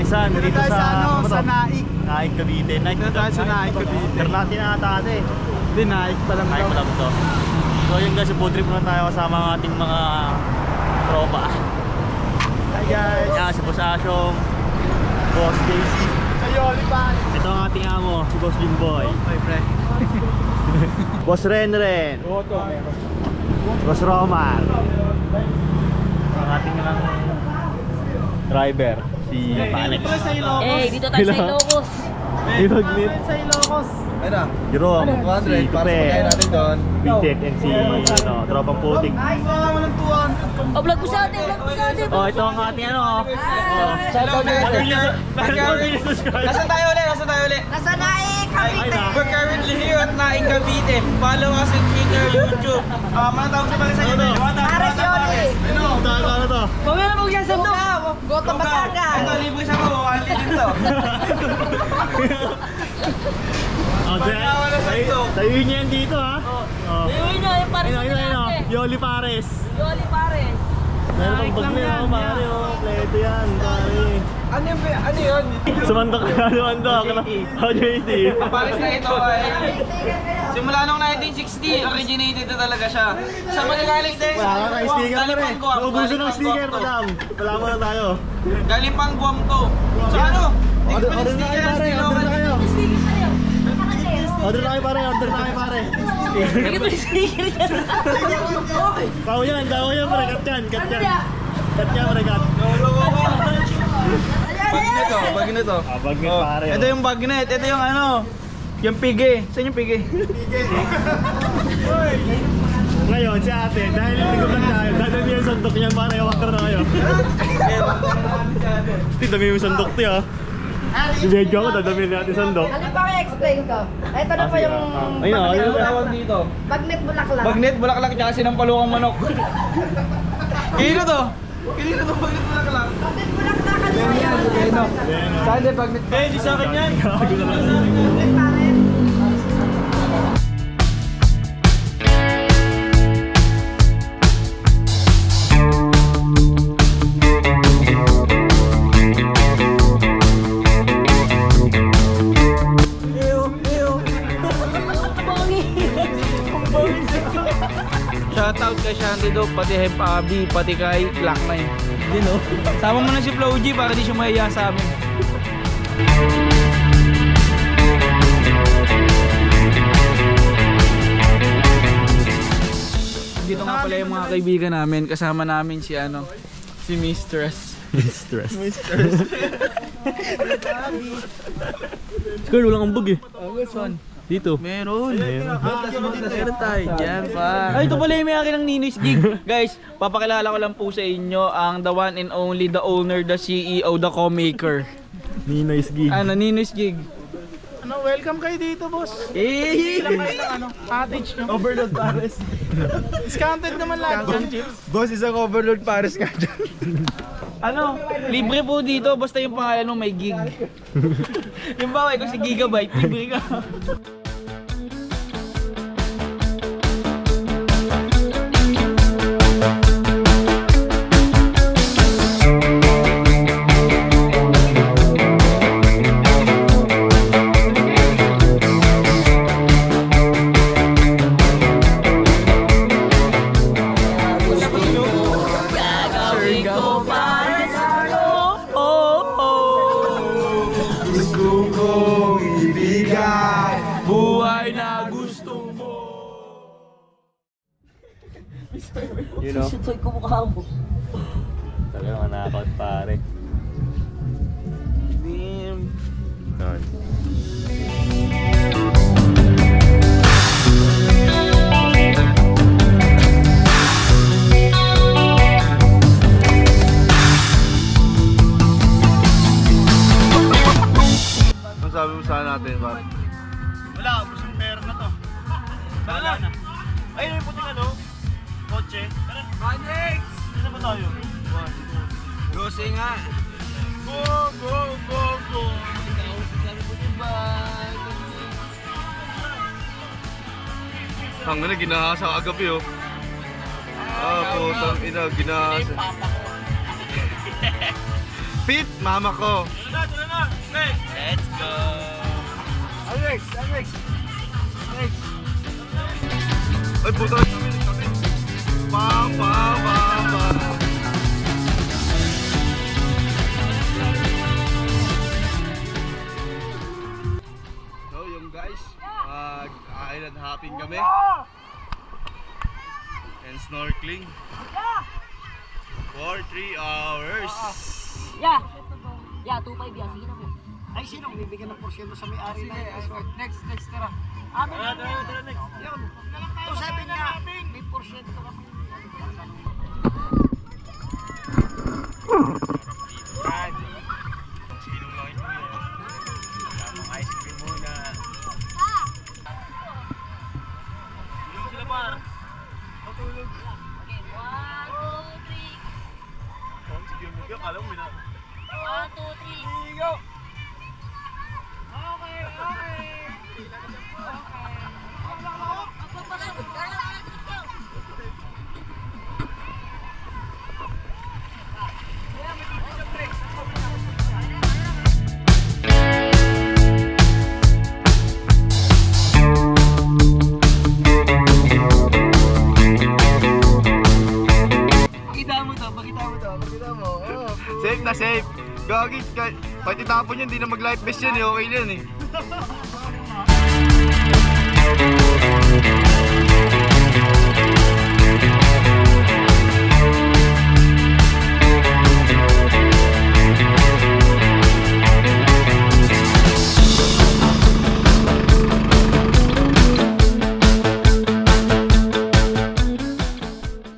Saan? Dito sa sa Naik. Naik, Cavite. Dito tayo sa Naik, Cavite. Terlati na ata ate. Hindi, Naik pa lang Naik pa lang to. So yun guys, food trip muna tayo kasama ang ating mga tropa. Hi guys. Yan, si Boss Asyong, Boss JC. Ayun, pa. Ito ang ating amo, si Boss Jimboy. Hi, pre. Boss Renren. Oto, meron. Boss Roman. Ang ating lang driver, si Panex. Dito tayo sa Ilocos. Ibaglit. Sa Ilocos. Ayun na. Jerome, 200 si para sa pagkain Kupe, natin doon. Bitek, and si Tropang Putik. Wala mo ng 200. O, vlog mo sa atin, vlog mo sa atin. Oh, ito ang ating ano. Shoutout na Nasaan tayo ulit? Nasaan tayo ulit? Nasa Naik, Cavite. We're currently here at Naik, Cavite. Follow us on Twitter, YouTube. Mga tawag sa pala sa YouTube. Pares Yoli. Ano to? Mamaya na mo siya sa ito. Goto Batagan. Ito, libre siya mo. Wali din to. Tayuin niya yan dito ha. Iuwi nyo, yung Pares Yoli. Yoli Pares. Yoli Pares. Meron pang bag niya pare oh. Pleto yan pare. Ano yun? Sumandok ka sumandok. How do you see? Pares na ito ay simula nung 1960, originated na talaga siya. Sa magagaling din. Wala ka kay sticker na rin. Naubuso ng sticker madam. Wala mo na tayo. Galing pang Guam to. So ano? Order na kayo pare. Order na kayo. Order na kayo pare. Order na kayo pare. Sige ito yung sticker dyan. Kao yan pare. Cut yan. Cut yan. Cut yan pare. Cut. Bagnet to. Bagnet pare. Ito yung bagnet. Ito yung ano? Yung pigi. Saan yung pigi? Ngayon si ate, dahil ligod lang tayo, dadami yung sandok niyan pare, wakar na kayo. Dami yung sandok to ha. Medyo ako, dadami natin sandok. Ano pa i-explain ko? Ito na pa yung Ayun o, ayun Tawag dito. Bagnet Bulaklak. Bagnet, bulaklak, tsaka sinampalukang manok. Kino to? Kino to bagnet bulaklak? Bagnet Bulaklak, ano ba yan? Saan din bagnet? Di sa akin yan. Bagnet Pares. Shoutout kay Shanty Dog, pati Hep Abi, pati kay Black9. Yun o. Sama mo na si Flo G para di siya mahiya sa amin. Dito nga pala yung mga kaibigan namin. Kasama namin si ano, si Mistress. Mistress. Skull, walang ambog eh. Dito. Meron tayo dyan pa. Ay, ito pala yung may akin ng Ninoy's Gig. Guys, papakilala ko lang po sa inyo ang the one and only, the owner, the CEO, the co-maker. Ninoy's Gig. Ano, Ninoy's Gig. Ano, welcome kayo dito, boss. Ilang Ano, cottage nyo. Overload Pares. Discounted naman lahat dyan, chips. Boss, isang overload Pares ka dyan. Ano, libre po dito basta yung pangalan mo may gig. Yung baway ko si Gigabyte, libre ka. Buhay na gusto mo. You know? Ito yung kumukha mo. Talagang nakakot pare. Damn. Ano sabi mo sa natin, Bob? Wala, gusto yung pera na to. Wala na. Ayun yung puting ano? Kotse. Tara. Manex! Saan ba tayo? Gose nga. Go, go, go, go. Ang na, ginahasa kagabi oh. Putang ina, ginahasa. Pete, mama ko. Let's go! Alex! Ay, puto rin kami. Pam. So, yung guys, island hopping kami. And snorkeling. For 3 hours. Yeah, 2.5 yan. Sige na po. Ay, sino bibigyan ng porsyento sa may-ari na yun? Next, tara. Tara, Yun. 2.7 nga. May porsyento kami. Sinong lang ito yun. Tamang ice cream muna. Tulog sila par. Matulog. Okay, 1, 2, 3. Oh, sige mo. Kala mo na. 1, 2, 3. Go! Pakita mo. Oh, Safe na safe. Gagit. Pag itapon yan, hindi na mag-life vest yan eh. Okay yan eh.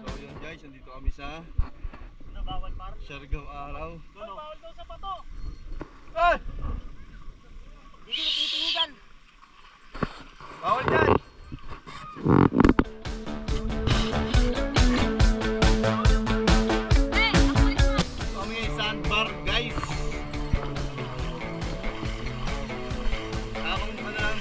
So yun guys, nandito kami sa Siargao Araw. Bawal daw sa pato. Ay! Dito na titingigan. Bawal dyan! Kami sandbar guys. Tamang ano lang.